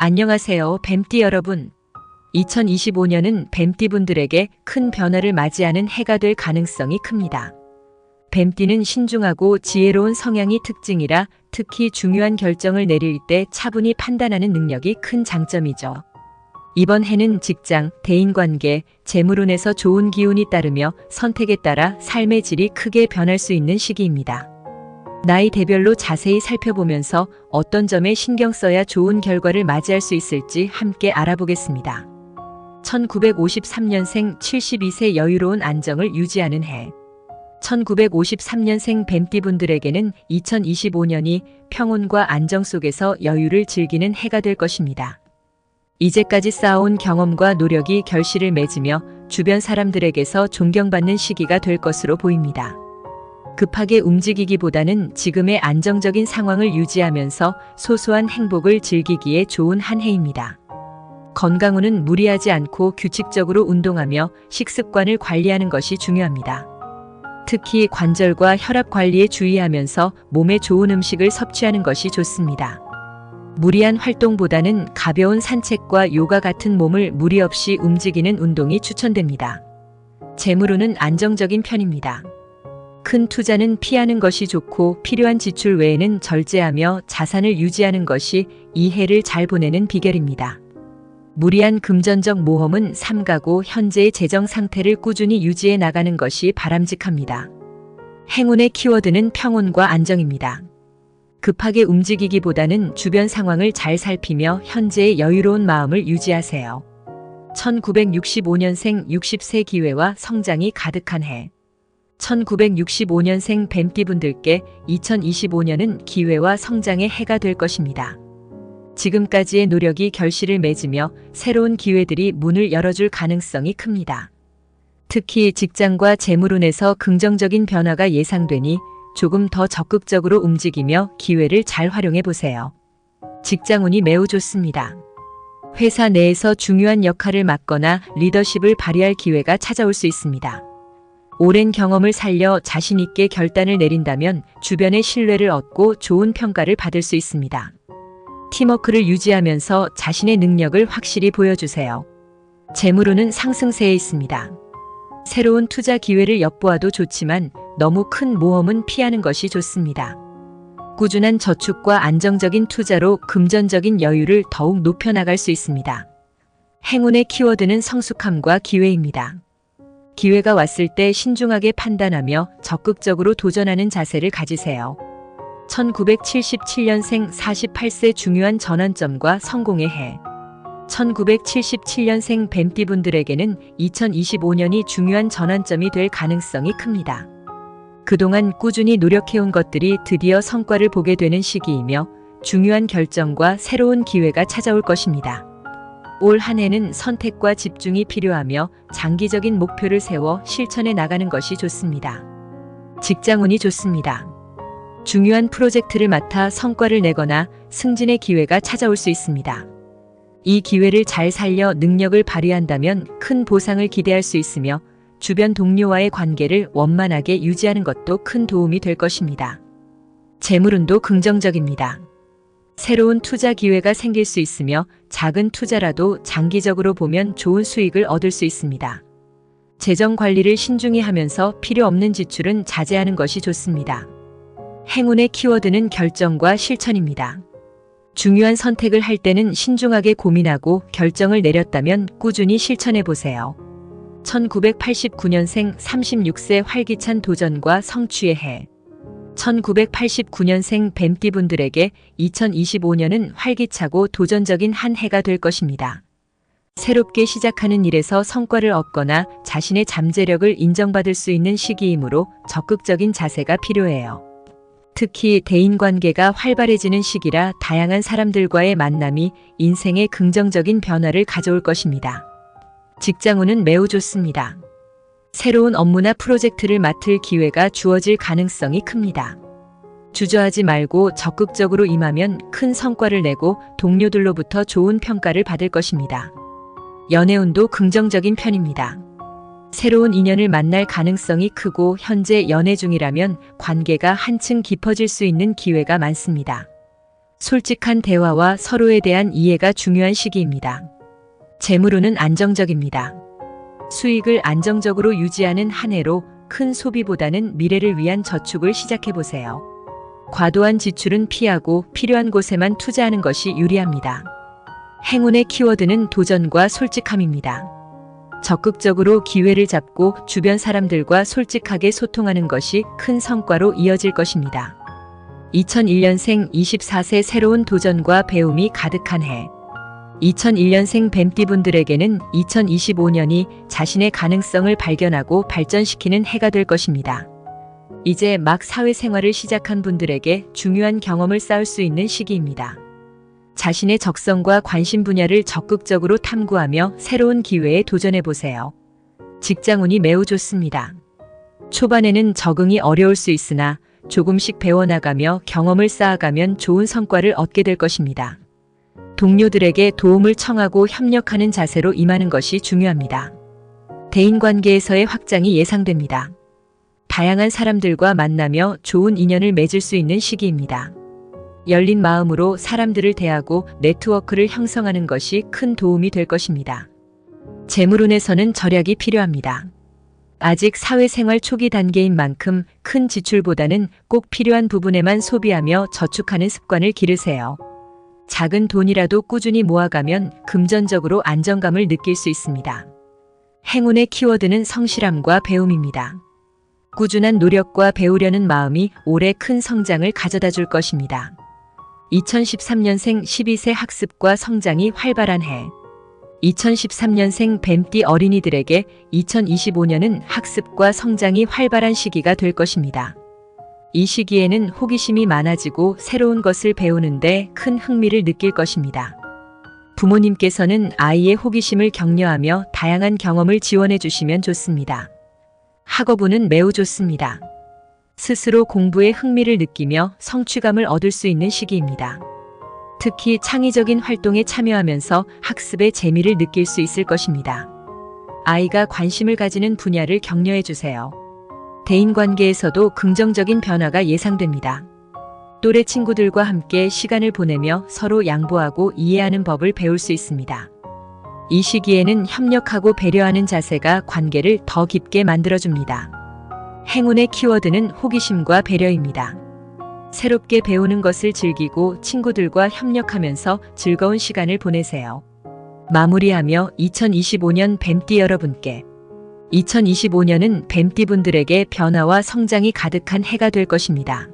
안녕하세요, 뱀띠 여러분. 2025년은 뱀띠분들에게 큰 변화를 맞이하는 해가 될 가능성이 큽니다. 뱀띠는 신중하고 지혜로운 성향이 특징이라 특히 중요한 결정을 내릴 때 차분히 판단하는 능력이 큰 장점이죠. 이번 해는 직장, 대인관계, 재물운에서 좋은 기운이 따르며 선택에 따라 삶의 질이 크게 변할 수 있는 시기입니다. 나이대별로 자세히 살펴보면서 어떤 점에 신경 써야 좋은 결과를 맞이할 수 있을지 함께 알아보겠습니다. 1953년생 72세 여유로운 안정을 유지하는 해. 1953년생 뱀띠분들에게는 2025년이 평온과 안정 속에서 여유를 즐기는 해가 될 것입니다. 이제까지 쌓아온 경험과 노력이 결실을 맺으며 주변 사람들에게서 존경받는 시기가 될 것으로 보입니다. 급하게 움직이기보다는 지금의 안정적인 상황을 유지하면서 소소한 행복을 즐기기에 좋은 한 해입니다. 건강운은 무리하지 않고 규칙적으로 운동하며 식습관을 관리하는 것이 중요합니다. 특히 관절과 혈압 관리에 주의하면서 몸에 좋은 음식을 섭취하는 것이 좋습니다. 무리한 활동보다는 가벼운 산책과 요가 같은 몸을 무리 없이 움직이는 운동이 추천됩니다. 재물운은 안정적인 편입니다. 큰 투자는 피하는 것이 좋고 필요한 지출 외에는 절제하며 자산을 유지하는 것이 이 해를 잘 보내는 비결입니다. 무리한 금전적 모험은 삼가고 현재의 재정 상태를 꾸준히 유지해 나가는 것이 바람직합니다. 행운의 키워드는 평온과 안정입니다. 급하게 움직이기보다는 주변 상황을 잘 살피며 현재의 여유로운 마음을 유지하세요. 1965년생 60세 기회와 성장이 가득한 해. 1965년생 뱀띠분들께 2025년은 기회와 성장의 해가 될 것입니다. 지금까지의 노력이 결실을 맺으며 새로운 기회들이 문을 열어줄 가능성이 큽니다. 특히 직장과 재물운에서 긍정적인 변화가 예상되니 조금 더 적극적으로 움직이며 기회를 잘 활용해 보세요. 직장운이 매우 좋습니다. 회사 내에서 중요한 역할을 맡거나 리더십을 발휘할 기회가 찾아올 수 있습니다. 오랜 경험을 살려 자신 있게 결단을 내린다면 주변의 신뢰를 얻고 좋은 평가를 받을 수 있습니다. 팀워크를 유지하면서 자신의 능력을 확실히 보여주세요. 재물운은 상승세에 있습니다. 새로운 투자 기회를 엿보아도 좋지만 너무 큰 모험은 피하는 것이 좋습니다. 꾸준한 저축과 안정적인 투자로 금전적인 여유를 더욱 높여나갈 수 있습니다. 행운의 키워드는 성숙함과 기회입니다. 기회가 왔을 때 신중하게 판단하며 적극적으로 도전하는 자세를 가지세요. 1977년생 48세 중요한 전환점과 성공의 해. 1977년생 뱀띠분들에게는 2025년이 중요한 전환점이 될 가능성이 큽니다. 그동안 꾸준히 노력해온 것들이 드디어 성과를 보게 되는 시기이며 중요한 결정과 새로운 기회가 찾아올 것입니다. 올 한 해는 선택과 집중이 필요하며 장기적인 목표를 세워 실천해 나가는 것이 좋습니다. 직장운이 좋습니다. 중요한 프로젝트를 맡아 성과를 내거나 승진의 기회가 찾아올 수 있습니다. 이 기회를 잘 살려 능력을 발휘한다면 큰 보상을 기대할 수 있으며 주변 동료와의 관계를 원만하게 유지하는 것도 큰 도움이 될 것입니다. 재물운도 긍정적입니다. 새로운 투자 기회가 생길 수 있으며 작은 투자라도 장기적으로 보면 좋은 수익을 얻을 수 있습니다. 재정 관리를 신중히 하면서 필요 없는 지출은 자제하는 것이 좋습니다. 행운의 키워드는 결정과 실천입니다. 중요한 선택을 할 때는 신중하게 고민하고 결정을 내렸다면 꾸준히 실천해 보세요. 1989년생 36세 활기찬 도전과 성취의 해. 1989년생 뱀띠분들에게 2025년은 활기차고 도전적인 한 해가 될 것입니다. 새롭게 시작하는 일에서 성과를 얻거나 자신의 잠재력을 인정받을 수 있는 시기이므로 적극적인 자세가 필요해요. 특히 대인관계가 활발해지는 시기라 다양한 사람들과의 만남이 인생에 긍정적인 변화를 가져올 것입니다. 직장운은 매우 좋습니다. 새로운 업무나 프로젝트를 맡을 기회가 주어질 가능성이 큽니다. 주저하지 말고 적극적으로 임하면 큰 성과를 내고 동료들로부터 좋은 평가를 받을 것입니다. 연애운도 긍정적인 편입니다. 새로운 인연을 만날 가능성이 크고 현재 연애 중이라면 관계가 한층 깊어질 수 있는 기회가 많습니다. 솔직한 대화와 서로에 대한 이해가 중요한 시기입니다. 재물운은 안정적입니다. 수익을 안정적으로 유지하는 한 해로 큰 소비보다는 미래를 위한 저축을 시작해보세요. 과도한 지출은 피하고 필요한 곳에만 투자하는 것이 유리합니다. 행운의 키워드는 도전과 솔직함입니다. 적극적으로 기회를 잡고 주변 사람들과 솔직하게 소통하는 것이 큰 성과로 이어질 것입니다. 2001년생 24세 새로운 도전과 배움이 가득한 해. 2001년생 뱀띠분들에게는 2025년이 자신의 가능성을 발견하고 발전시키는 해가 될 것입니다. 이제 막 사회생활을 시작한 분들에게 중요한 경험을 쌓을 수 있는 시기입니다. 자신의 적성과 관심 분야를 적극적으로 탐구하며 새로운 기회에 도전해보세요. 직장운이 매우 좋습니다. 초반에는 적응이 어려울 수 있으나 조금씩 배워나가며 경험을 쌓아가면 좋은 성과를 얻게 될 것입니다. 동료들에게 도움을 청하고 협력하는 자세로 임하는 것이 중요합니다. 대인관계에서의 확장이 예상됩니다. 다양한 사람들과 만나며 좋은 인연을 맺을 수 있는 시기입니다. 열린 마음으로 사람들을 대하고 네트워크를 형성하는 것이 큰 도움이 될 것입니다. 재물운에서는 절약이 필요합니다. 아직 사회생활 초기 단계인 만큼 큰 지출보다는 꼭 필요한 부분에만 소비하며 저축하는 습관을 기르세요. 작은 돈이라도 꾸준히 모아가면 금전적으로 안정감을 느낄 수 있습니다. 행운의 키워드는 성실함과 배움입니다. 꾸준한 노력과 배우려는 마음이 올해 큰 성장을 가져다 줄 것입니다. 2013년생 12세 학습과 성장이 활발한 해. 2013년생 뱀띠 어린이들에게 2025년은 학습과 성장이 활발한 시기가 될 것입니다. 이 시기에는 호기심이 많아지고 새로운 것을 배우는데 큰 흥미를 느낄 것입니다. 부모님께서는 아이의 호기심을 격려하며 다양한 경험을 지원해 주시면 좋습니다. 학업운은 매우 좋습니다. 스스로 공부에 흥미를 느끼며 성취감을 얻을 수 있는 시기입니다. 특히 창의적인 활동에 참여하면서 학습의 재미를 느낄 수 있을 것입니다. 아이가 관심을 가지는 분야를 격려해 주세요. 대인관계에서도 긍정적인 변화가 예상됩니다. 또래 친구들과 함께 시간을 보내며 서로 양보하고 이해하는 법을 배울 수 있습니다. 이 시기에는 협력하고 배려하는 자세가 관계를 더 깊게 만들어줍니다. 행운의 키워드는 호기심과 배려입니다. 새롭게 배우는 것을 즐기고 친구들과 협력하면서 즐거운 시간을 보내세요. 마무리하며 2025년 뱀띠 여러분께 2025년은 뱀띠분들에게 변화와 성장이 가득한 해가 될 것입니다.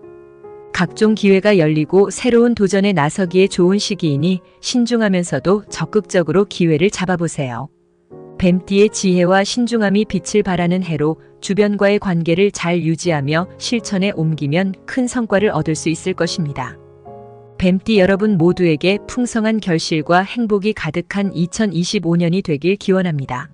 각종 기회가 열리고 새로운 도전에 나서기에 좋은 시기이니 신중하면서도 적극적으로 기회를 잡아보세요. 뱀띠의 지혜와 신중함이 빛을 발하는 해로 주변과의 관계를 잘 유지하며 실천에 옮기면 큰 성과를 얻을 수 있을 것입니다. 뱀띠 여러분 모두에게 풍성한 결실과 행복이 가득한 2025년이 되길 기원합니다.